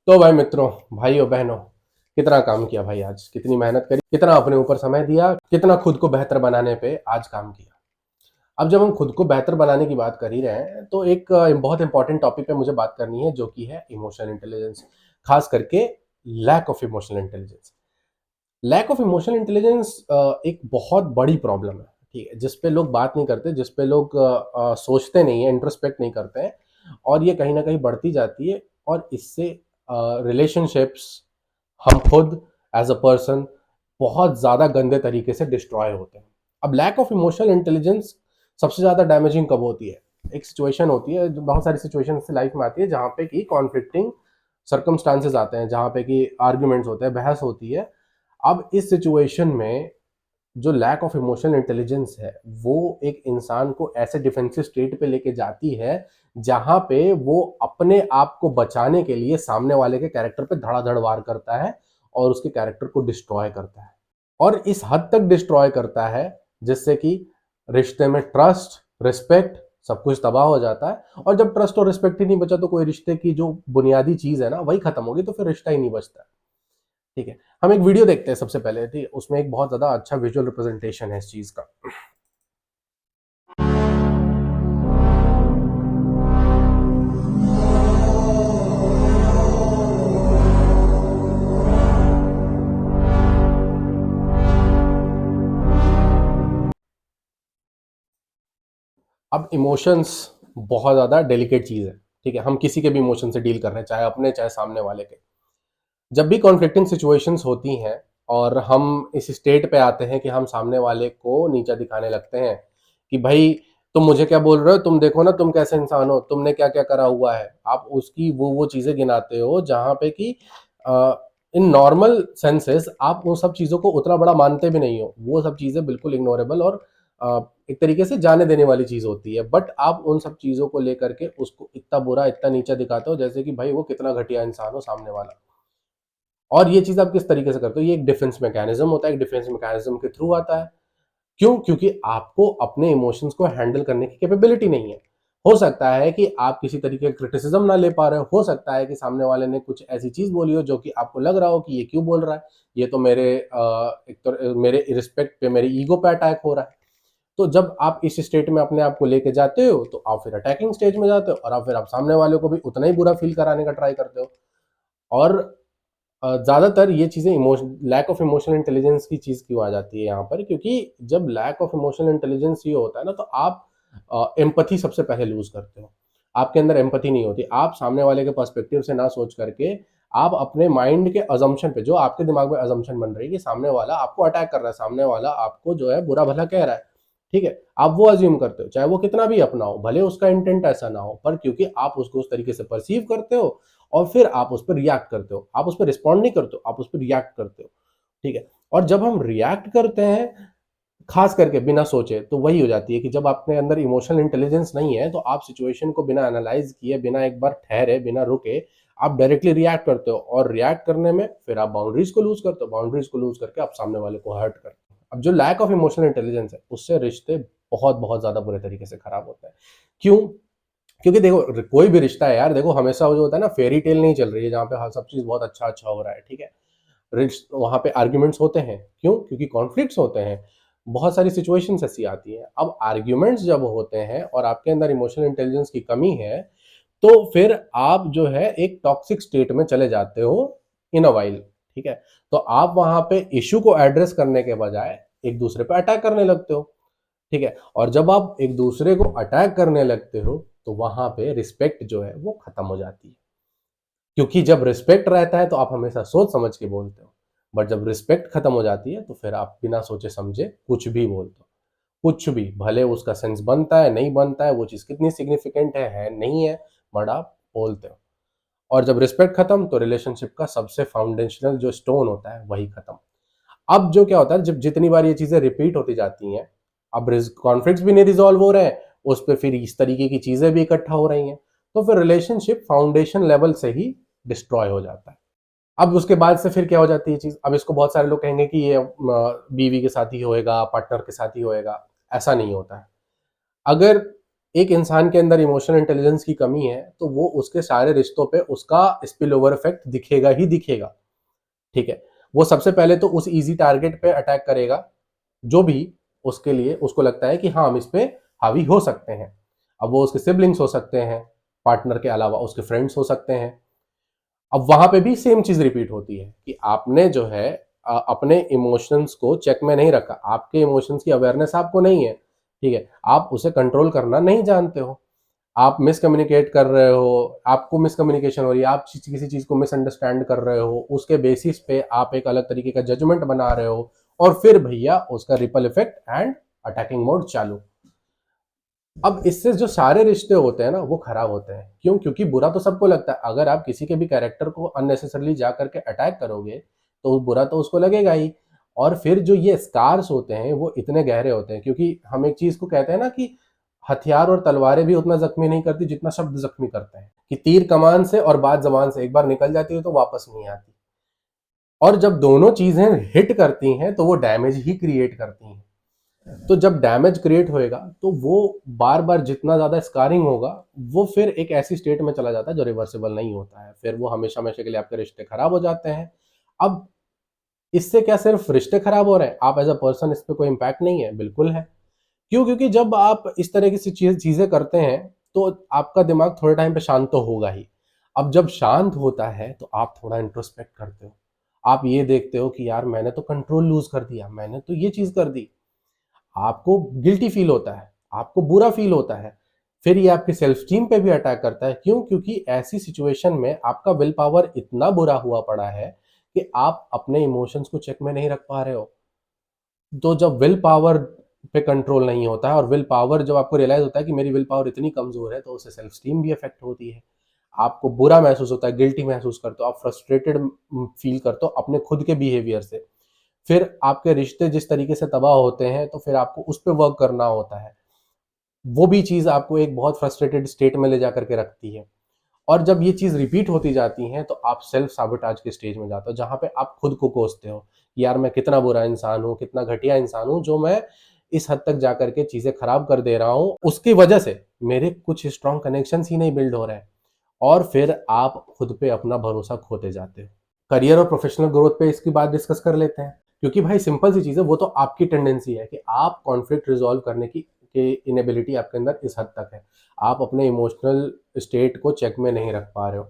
तो भाई मित्रों, भाइयों बहनों, कितना काम किया भाई, आज कितनी मेहनत करी, कितना अपने ऊपर समय दिया, कितना खुद को बेहतर बनाने पे आज काम किया। अब जब हम खुद को बेहतर बनाने की बात कर ही रहे हैं तो एक बहुत इंपॉर्टेंट टॉपिक पे मुझे बात करनी है, जो कि है इमोशनल इंटेलिजेंस। खास करके lack of emotional intelligence. Lack of emotional intelligence एक बहुत बड़ी प्रॉब्लम है, ठीक है, जिस पे लोग बात नहीं करते, जिस पे लोग सोचते नहीं है, इंट्रोस्पेक्ट नहीं करते हैं, और ये कहीं ना कहीं बढ़ती जाती है। और इससे रिलेशनशिप्स, हम खुद एज अ पर्सन बहुत ज़्यादा गंदे तरीके से डिस्ट्रॉय होते हैं। अब लैक ऑफ इमोशनल इंटेलिजेंस सबसे ज़्यादा डैमेजिंग कब होती है? एक सिचुएशन होती है, जो बहुत सारी सिचुएशन से लाइफ में आती है, जहाँ पे कि कॉन्फ्लिक्टिंग सर्कमस्टांसेस आते हैं, जहाँ पे कि आर्ग्यूमेंट्स होते हैं, बहस होती है। अब इस सिचुएशन में जो लैक ऑफ इमोशनल इंटेलिजेंस है, वो एक इंसान को ऐसे डिफेंसिव स्टेट पे लेके जाती है, जहां पे वो अपने आप को बचाने के लिए सामने वाले के कैरेक्टर पे धड़ाधड़ वार करता है और उसके कैरेक्टर को डिस्ट्रॉय करता है। और इस हद तक डिस्ट्रॉय करता है जिससे कि रिश्ते में ट्रस्ट, रिस्पेक्ट, सब कुछ तबाह हो जाता है। और जब ट्रस्ट और रिस्पेक्ट ही नहीं बचा तो कोई रिश्ते की जो बुनियादी चीज है ना, वही खत्म होगी, तो फिर रिश्ता ही नहीं बचता। ठीक है, हम एक वीडियो देखते हैं सबसे पहले। ठीक है, उसमें एक बहुत ज्यादा अच्छा विजुअल रिप्रेजेंटेशन है इस चीज का। अब इमोशंस बहुत ज्यादा डेलिकेट चीज है। ठीक है, हम किसी के भी इमोशन से डील कर रहे हैं, चाहे अपने चाहे सामने वाले के। जब भी कॉन्फ्लिक्टिंग सिचुएशंस होती हैं और हम इस स्टेट पे आते हैं कि हम सामने वाले को नीचा दिखाने लगते हैं कि भाई तुम मुझे क्या बोल रहे हो, तुम देखो ना, तुम कैसे इंसान हो, तुमने क्या क्या करा हुआ है। आप उसकी वो चीजें गिनाते हो जहां पे कि इन नॉर्मल सेंसेस आप उन सब चीजों को उतना बड़ा मानते भी नहीं हो। वो सब चीजें बिल्कुल इग्नोरेबल और एक तरीके से जाने देने वाली चीज होती है, बट आप उन सब चीजों को लेकर के उसको इतना बुरा, इतना नीचा दिखाते हो जैसे कि भाई वो कितना घटिया इंसान हो सामने वाला। और ये चीज आप किस तरीके से करते हो? ये एक डिफेंस मैकेनिज्म होता है, एक डिफेंस मैकेनिज्म के थ्रू आता है। क्यों? क्योंकि आपको अपने इमोशंस को हैंडल करने की कैपेबिलिटी नहीं है। हो सकता है कि आप किसी तरीके का क्रिटिसिज्म ना ले पा रहे हो सकता है कि सामने वाले ने कुछ ऐसी चीज बोली हो जो कि आपको लग रहा हो कि ये क्यों बोल रहा है, ये तो एक तो मेरे रिस्पेक्ट पे, मेरे ईगो पे अटैक हो रहा है। तो जब आप इस स्टेट में अपने आप को लेके जाते हो तो आप फिर अटैकिंग स्टेज में जाते हो, और आप सामने वाले को भी उतना ही बुरा फील कराने का ट्राई करते हो। और ज़्यादातर ये चीज़ें emotion lack of emotional intelligence की चीज़ क्यों आ जाती है यहाँ पर? क्योंकि जब लैक ऑफ इमोशनल इंटेलिजेंस ये होता है ना, तो आप एम्पैथी सबसे पहले लूज करते हो। आपके अंदर एम्पैथी नहीं होती। आप सामने वाले के पर्सपेक्टिव से ना सोच करके आप अपने माइंड के अजम्पशन पे, जो आपके दिमाग में अजम्पशन बन रही है कि सामने वाला आपको अटैक कर रहा है, सामने वाला आपको जो है बुरा भला कह रहा है, ठीक है, आप वो अज्यूम करते हो, चाहे वो कितना भी अपना हो, भले उसका इंटेंट ऐसा ना हो, पर क्योंकि आप उसको उस तरीके से परसीव करते हो और फिर आप उस पर रिएक्ट करते हो। आप उस पर रिस्पॉन्ड नहीं करते हो, आप उस पर रिएक्ट करते हो। ठीक है, और जब हम रिएक्ट करते हैं खास करके बिना सोचे, तो वही हो जाती है कि जब अपने अंदर इमोशनल इंटेलिजेंस नहीं है तो आप सिचुएशन को बिना एनालाइज किए, बिना एक बार ठहरे, बिना रुके आप डायरेक्टली रिएक्ट करते हो, और रिएक्ट करने में फिर आप बाउंड्रीज को लूज करते हो, बाउंड्रीज को लूज करके आप सामने वाले को हर्ट करते हो। अब जो लैक ऑफ इमोशनल इंटेलिजेंस है, उससे रिश्ते बहुत बहुत ज्यादा बुरे तरीके से खराब होते हैं। क्यों? क्योंकि देखो, कोई भी रिश्ता है यार, देखो हमेशा वो जो होता है ना, फेरी टेल नहीं चल रही है जहाँ पे हर सब चीज बहुत अच्छा अच्छा हो रहा है। ठीक है, वहां पे आर्ग्यूमेंट्स होते हैं। क्यों? क्योंकि कॉन्फ्लिक्ट्स होते हैं, बहुत सारी सिचुएशंस ऐसी आती हैं। अब आर्ग्यूमेंट्स जब होते हैं और आपके अंदर इमोशनल इंटेलिजेंस की कमी है, तो फिर आप जो है एक टॉक्सिक स्टेट में चले जाते हो इन अ वाइल। ठीक है, तो आप वहां पे इश्यू को एड्रेस करने के बजाय एक दूसरे पे अटैक करने लगते हो। ठीक है, और जब आप एक दूसरे को अटैक करने लगते हो तो वहां पे रिस्पेक्ट जो है वो खत्म हो जाती है। क्योंकि जब रिस्पेक्ट रहता है तो आप हमेशा सोच समझ के बोलते हो, बट जब रिस्पेक्ट खत्म हो जाती है तो फिर आप बिना सोचे समझे कुछ भी बोलते हो। कुछ भी, भले उसका सेंस बनता है नहीं बनता है, वो चीज़ कितनी सिग्निफिकेंट है नहीं है, बट आप बोलते हो। और जब रिस्पेक्ट खत्म तो रिलेशनशिप का सबसे फाउंडेशनल जो स्टोन होता है वही खत्म। अब जो क्या होता है, जब जितनी बार ये चीजें रिपीट होती जाती हैं, अब कॉन्फ्लिक्ट्स भी नहीं रिजॉल्व हो रहे हैं, उस पर फिर इस तरीके की चीजें भी इकट्ठा हो रही हैं, तो फिर रिलेशनशिप फाउंडेशन लेवल से ही डिस्ट्रॉय हो जाता है। अब उसके बाद से फिर क्या हो जाती है चीज? अब इसको बहुत सारे लोग कहेंगे कि ये बीवी के साथ ही होएगा, पार्टनर के साथ ही होएगा। ऐसा नहीं होता है। अगर एक इंसान के अंदर इमोशनल इंटेलिजेंस की कमी है तो वो उसके सारे रिश्तों पे उसका स्पिल ओवर इफेक्ट दिखेगा ही दिखेगा। ठीक है, वो सबसे पहले तो उस इजी टारगेट पे अटैक करेगा जो भी उसके लिए उसको लगता है कि हाँ हम इस पे हावी हो सकते हैं। अब वो उसके सिबलिंग्स हो सकते हैं, पार्टनर के अलावा उसके फ्रेंड्स हो सकते हैं। अब वहां पे भी सेम चीज रिपीट होती है कि आपने जो है अपने इमोशंस को चेक में नहीं रखा, आपके इमोशंस की अवेयरनेस आपको नहीं है। ठीक है, आप उसे कंट्रोल करना नहीं जानते हो, आप मिसकम्युनिकेट कर रहे हो, आपको मिसकम्युनिकेशन हो रही है, आप किसी चीज को मिसअंडरस्टैंड कर रहे हो, उसके बेसिस पे आप एक अलग तरीके का जजमेंट बना रहे हो, और फिर भैया उसका ripple effect and attacking mode चालू। अब इससे जो सारे रिश्ते होते हैं ना वो खराब होते हैं। क्यों? क्योंकि बुरा तो सबको लगता है। अगर आप किसी के भी कैरेक्टर को अननेसेसरली जा करके अटैक करोगे तो बुरा तो उसको लगेगा ही। और फिर जो ये स्कार्स होते हैं वो इतने गहरे होते हैं, क्योंकि हम एक चीज को कहते हैं ना कि हथियार और तलवारें भी उतना जख्मी नहीं करती जितना शब्द जख्मी करते हैं। कि तीर कमान से और बात जबान से एक बार निकल जाती है तो वापस नहीं आती। और जब दोनों चीजें हिट करती हैं तो वो डैमेज ही क्रिएट करती हैं। तो जब डैमेज क्रिएट होएगा तो वो बार बार जितना ज्यादा स्कारिंग होगा वो फिर एक ऐसी स्टेट में चला जाता है जो रिवर्सिबल नहीं होता है। फिर वो हमेशा हमेशा के लिए आपके रिश्ते खराब हो जाते हैं। अब इससे क्या सिर्फ रिश्ते खराब हो रहे हैं? आप एज अ पर्सन इस पे कोई इम्पैक्ट नहीं है? बिल्कुल है। क्यों? क्योंकि जब आप इस तरह की चीजें करते हैं तो आपका दिमाग थोड़े टाइम पे शांत तो होगा ही। अब जब शांत होता है तो आप थोड़ा इंट्रोस्पेक्ट करते हो। आप ये देखते हो कि यार मैंने तो कंट्रोल लूज कर दिया, मैंने तो ये चीज कर दी। आपको गिल्टी फील होता है, आपको बुरा फील होता है। फिर ये आपके सेल्फ स्टीम पे भी अटैक करता है। क्यों? क्योंकि ऐसी सिचुएशन में आपका विल पावर इतना बुरा हुआ पड़ा है कि आप अपने इमोशंस को चेक में नहीं रख पा रहे हो। तो जब विल पावर पे कंट्रोल नहीं होता है और विल पावर जब आपको रियलाइज होता है कि मेरी विल पावर इतनी कमजोर है तो उससे सेल्फ स्टीम भी अफेक्ट होती है। आपको बुरा महसूस होता है, गिल्टी महसूस करते हो, आप फ्रस्ट्रेटेड फील करते हो अपने खुद के बिहेवियर से। फिर आपके रिश्ते जिस तरीके से तबाह होते हैं तो फिर आपको उस पर वर्क करना होता है। वो भी चीज आपको एक बहुत फ्रस्ट्रेटेड स्टेट में ले जाकर के रखती है। और जब ये चीज रिपीट होती जाती है तो आप सेल्फ साबोटाज के स्टेज में जाते हो, जहां पे आप खुद को कोसते हो कि यार मैं कितना बुरा इंसान हूँ, कितना घटिया इंसान हूँ जो मैं इस हद तक जाकर के चीजें खराब कर दे रहा हूँ। उसकी वजह से मेरे कुछ स्ट्रॉन्ग कनेक्शंस ही नहीं बिल्ड हो रहे हैं। और फिर आप खुद पे अपना भरोसा खोते जाते हो। करियर और प्रोफेशनल ग्रोथ पे इसकी बात डिस्कस कर लेते हैं। क्योंकि भाई सिंपल सी चीज़ है, वो तो आपकी टेंडेंसी है कि आप कॉन्फ्लिक्ट रिजॉल्व करने की इनेबिलिटी आपके अंदर इस हद तक है। आप अपने इमोशनल स्टेट को चेक में नहीं रख पा रहे हो।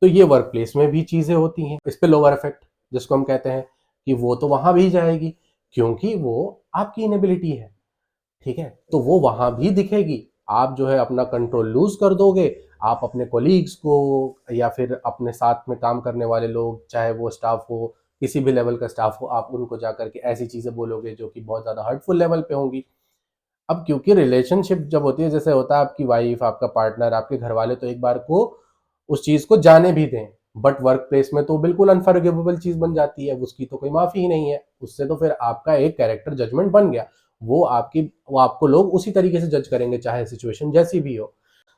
तो ये वर्क प्लेस में भी चीज़ें होती हैं। इस पे लोअर इफेक्ट जिसको हम कहते हैं कि वो तो वहाँ भी जाएगी, क्योंकि वो आपकी इनेबिलिटी है। ठीक है, तो वो वहां भी दिखेगी। आप जो है अपना कंट्रोल लूज कर दोगे। आप अपने कोलीग्स को या फिर अपने साथ में काम करने वाले लोग, चाहे वो स्टाफ हो, किसी भी लेवल का स्टाफ हो, आप उनको जाकर के ऐसी चीजें बोलोगे जो कि बहुत ज्यादा हर्टफुल लेवल पे होंगी। अब क्योंकि रिलेशनशिप जब होती है, जैसे होता है आपकी वाइफ, आपका पार्टनर, आपके घर वाले, तो एक बार को उस चीज को जाने भी दें। बट वर्क प्लेस में तो बिल्कुल अनफॉरगिवेबल चीज बन जाती है, उसकी तो कोई माफी ही नहीं है। उससे तो फिर आपका एक कैरेक्टर जजमेंट बन गया। वो आपको लोग उसी तरीके से जज करेंगे चाहे सिचुएशन जैसी भी हो।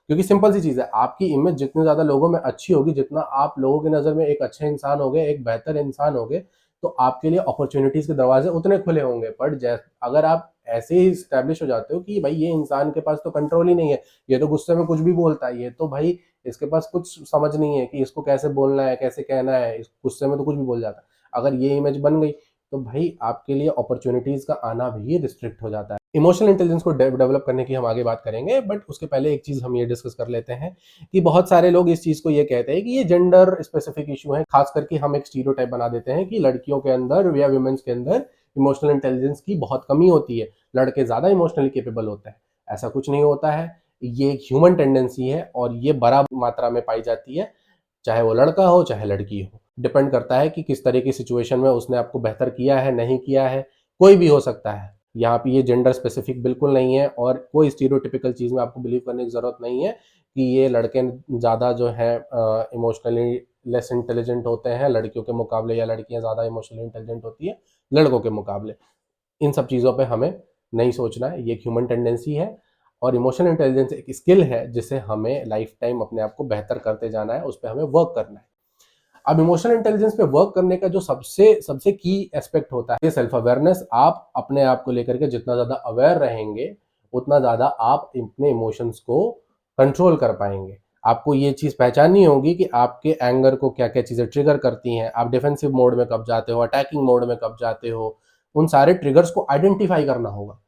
क्योंकि सिंपल सी चीज है, आपकी इमेज जितनी ज्यादा लोगों में अच्छी होगी, जितना आप लोगों की नजर में एक अच्छे इंसान हो गए, एक बेहतर इंसान हो गए, तो आपके लिए अपॉर्चुनिटीज के दरवाजे उतने खुले होंगे। बट अगर आप ऐसे ही स्टैब्लिश हो जाते हो कि भाई ये इंसान के पास तो कंट्रोल ही नहीं है, ये तो गुस्से में कुछ भी बोलता है, ये तो भाई इसके पास कुछ समझ नहीं है कि इसको कैसे बोलना है, कैसे कहना है, इस गुस्से में तो कुछ भी बोल जाता है, अगर ये इमेज बन गई तो भाई आपके लिए अपॉर्चुनिटीज का आना भी रिस्ट्रिक्ट हो जाता है। इमोशनल इंटेलिजेंस को डेवलप करने की हम आगे बात करेंगे, बट उसके पहले एक चीज हम ये डिस्कस कर लेते हैं कि बहुत सारे लोग इस चीज को ये कहते हैं कि ये जेंडर स्पेसिफिक इशू है। खास करके हम एक स्टीरियोटाइप बना देते हैं कि लड़कियों के अंदर या वुमेन्स के अंदर इमोशनल इंटेलिजेंस की बहुत कमी होती है, लड़के ज्यादा इमोशनली केपेबल होते हैं। ऐसा कुछ नहीं होता है। ये एक ह्यूमन टेंडेंसी है और ये बड़ा मात्रा में पाई जाती है, चाहे वो लड़का हो चाहे लड़की हो। डिपेंड करता है कि किस तरह की सिचुएशन में उसने आपको बेहतर किया है, नहीं किया है। कोई भी हो सकता है। यहाँ पे ये जेंडर स्पेसिफिक बिल्कुल नहीं है और कोई स्टीरियोटिपिकल चीज में आपको बिलीव करने की जरूरत नहीं है कि ये लड़के ज्यादा जो है इमोशनली लेस इंटेलिजेंट होते हैं लड़कियों के मुकाबले, या लड़कियां ज्यादा इमोशनली इंटेलिजेंट होती है लड़कों के मुकाबले। इन सब चीज़ों पे हमें नहीं सोचना है। ये एक ह्यूमन टेंडेंसी है और इमोशनल इंटेलिजेंस एक स्किल है जिसे हमें लाइफ टाइम अपने आप को बेहतर करते जाना है, उस पर हमें वर्क करना है। अब इमोशनल इंटेलिजेंस पे वर्क करने का जो सबसे सबसे की एस्पेक्ट होता है, ये सेल्फ अवेयरनेस। आप अपने आप को लेकर के जितना ज़्यादा अवेयर रहेंगे उतना ज़्यादा आप अपने इमोशंस को कंट्रोल कर पाएंगे। आपको ये चीज़ पहचाननी होगी कि आपके एंगर को क्या क्या चीज़ें ट्रिगर करती हैं, आप डिफेंसिव मोड में कब जाते हो, अटैकिंग मोड में कब जाते हो, उन सारे ट्रिगर्स को आइडेंटिफाई करना होगा।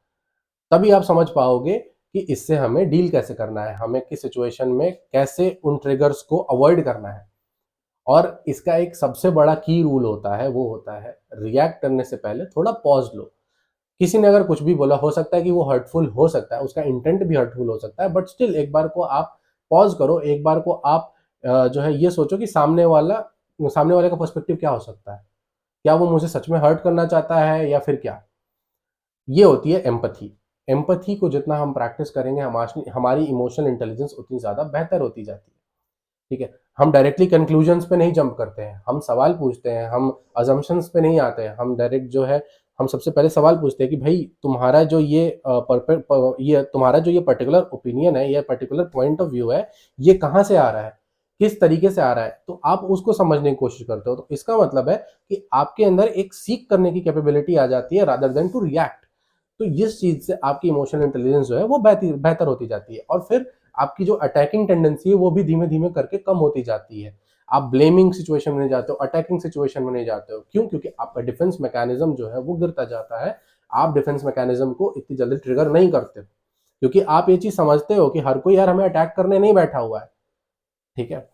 तभी आप समझ पाओगे कि इससे हमें डील कैसे करना है, हमें किस सिचुएशन में कैसे उन ट्रिगर्स को अवॉइड करना है। और इसका एक सबसे बड़ा की रूल होता है, वो होता है रिएक्ट करने से पहले थोड़ा पॉज लो। किसी ने अगर कुछ भी बोला, हो सकता है कि वो हर्टफुल हो सकता है, उसका इंटेंट भी हर्टफुल हो सकता है, बट स्टिल एक बार को आप पॉज करो, एक बार को आप जो है ये सोचो कि सामने वाले का पर्सपेक्टिव क्या हो सकता है, क्या वो मुझे सच में हर्ट करना चाहता है या फिर क्या। ये होती है एम्पथी। एम्पथी को जितना हम प्रैक्टिस करेंगे, हमारी इमोशनल इंटेलिजेंस उतनी ज़्यादा बेहतर होती जाती है। ठीक है, हम डायरेक्टली कंक्लूजन्स पे नहीं जंप करते हैं, हम सवाल पूछते हैं, हम अजम्पशंस पे नहीं आते हैं, हम डायरेक्ट जो है हम सबसे पहले सवाल पूछते हैं कि भाई तुम्हारा जो ये तुम्हारा जो ये पर्टिकुलर ओपिनियन है, ये पर्टिकुलर पॉइंट ऑफ व्यू है, ये कहाँ से आ रहा है, किस तरीके से आ रहा है, तो आप उसको समझने की कोशिश करते हो। तो इसका मतलब है कि आपके अंदर एक सीख करने की कैपेबिलिटी आ जाती है रादर देन टू रिएक्ट। तो इस चीज से आपकी इमोशनल इंटेलिजेंस जो है वो बेहतर होती जाती है, और फिर आपकी जो अटैकिंग टेंडेंसी है वो भी धीमे धीमे करके कम होती जाती है। आप ब्लेमिंग सिचुएशन में नहीं जाते हो, अटैकिंग सिचुएशन में नहीं जाते हो। क्यों? क्योंकि आपका डिफेंस मैकेनिज्म जो है वो गिरता जाता है। आप डिफेंस मैकेनिज्म को इतनी जल्दी ट्रिगर नहीं करते, क्योंकि आप ये चीज समझते हो कि हर कोई यार हमें अटैक करने नहीं बैठा हुआ है। ठीक है,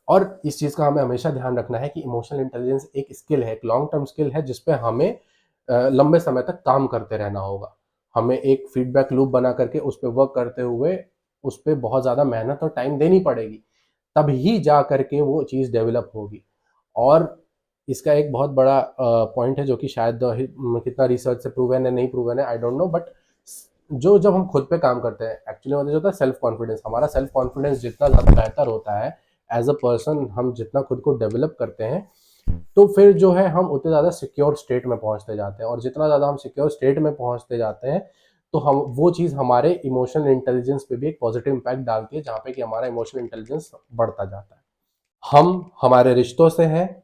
और इस चीज का हमें हमेशा ध्यान रखना है कि इमोशनल इंटेलिजेंस एक स्किल है, एक लॉन्ग टर्म स्किल है, जिसपे हमें लंबे समय तक काम करते रहना होगा। हमें एक फीडबैक लूप बना करके उस पर वर्क करते हुए उस पर बहुत ज़्यादा मेहनत और टाइम देनी पड़ेगी, तभी जा करके वो चीज़ डेवलप होगी। और इसका एक बहुत बड़ा पॉइंट है जो कि शायद कितना रिसर्च से प्रूवन है नहीं प्रूवन है आई डोंट नो, बट जो जब हम खुद पे काम करते हैं एक्चुअली मतलब जो होता है सेल्फ कॉन्फिडेंस, हमारा सेल्फ कॉन्फिडेंस जितना ज़्यादा बेहतर होता है एज अ पर्सन, हम जितना खुद को डेवलप करते हैं, तो फिर जो है हम उतने ज़्यादा सिक्योर स्टेट में पहुंचते जाते हैं। और जितना ज़्यादा हम सिक्योर स्टेट में पहुंचते जाते हैं, तो हम वो चीज़ हमारे इमोशनल इंटेलिजेंस पे भी एक पॉजिटिव इम्पैक्ट डालती है, जहाँ पे कि हमारा इमोशनल इंटेलिजेंस बढ़ता जाता है। हम हमारे रिश्तों से हैं,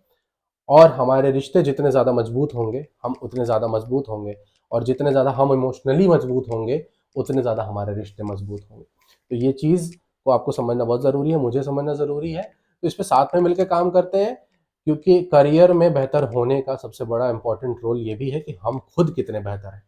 और हमारे रिश्ते जितने ज़्यादा मजबूत होंगे हम उतने ज़्यादा मजबूत होंगे, और जितने ज़्यादा हम इमोशनली मजबूत होंगे उतने ज़्यादा हमारे रिश्ते मजबूत होंगे। तो ये चीज़ को आपको समझना बहुत ज़रूरी है, मुझे समझना ज़रूरी है। तो इस पे साथ में मिलकर काम करते हैं, क्योंकि करियर में बेहतर होने का सबसे बड़ा इंपॉर्टेंट रोल ये भी है कि हम खुद कितने बेहतर हैं।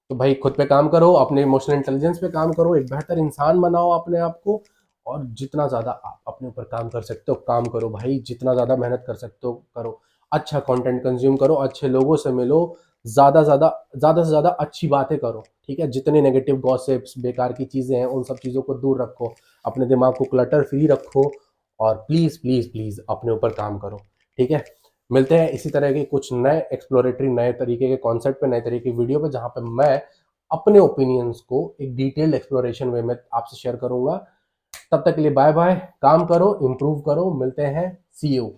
तो भाई खुद पे काम करो, अपने इमोशनल इंटेलिजेंस पे काम करो, एक बेहतर इंसान बनाओ अपने आप को। और जितना ज़्यादा आप अपने ऊपर काम कर सकते हो काम करो भाई, जितना ज़्यादा मेहनत कर सकते हो करो, अच्छा कंटेंट कंज्यूम करो, अच्छे लोगों से मिलो, ज़्यादा से ज़्यादा अच्छी बातें करो। ठीक है, जितने नेगेटिव गॉसिप्स बेकार की चीज़ें हैं उन सब चीज़ों को दूर रखो, अपने दिमाग को क्लटर फ्री रखो, और प्लीज़ प्लीज़ प्लीज़ अपने ऊपर काम करो। ठीक है, मिलते हैं इसी तरह के कुछ नए एक्सप्लोरेटरी, नए तरीके के कॉन्सेप्ट पे, नए तरीके की वीडियो पे, जहाँ पे मैं अपने ओपिनियंस को एक डिटेल्ड एक्सप्लोरेशन वे में आपसे शेयर करूंगा। तब तक के लिए बाय बाय, काम करो, इम्प्रूव करो, मिलते हैं, सी यू।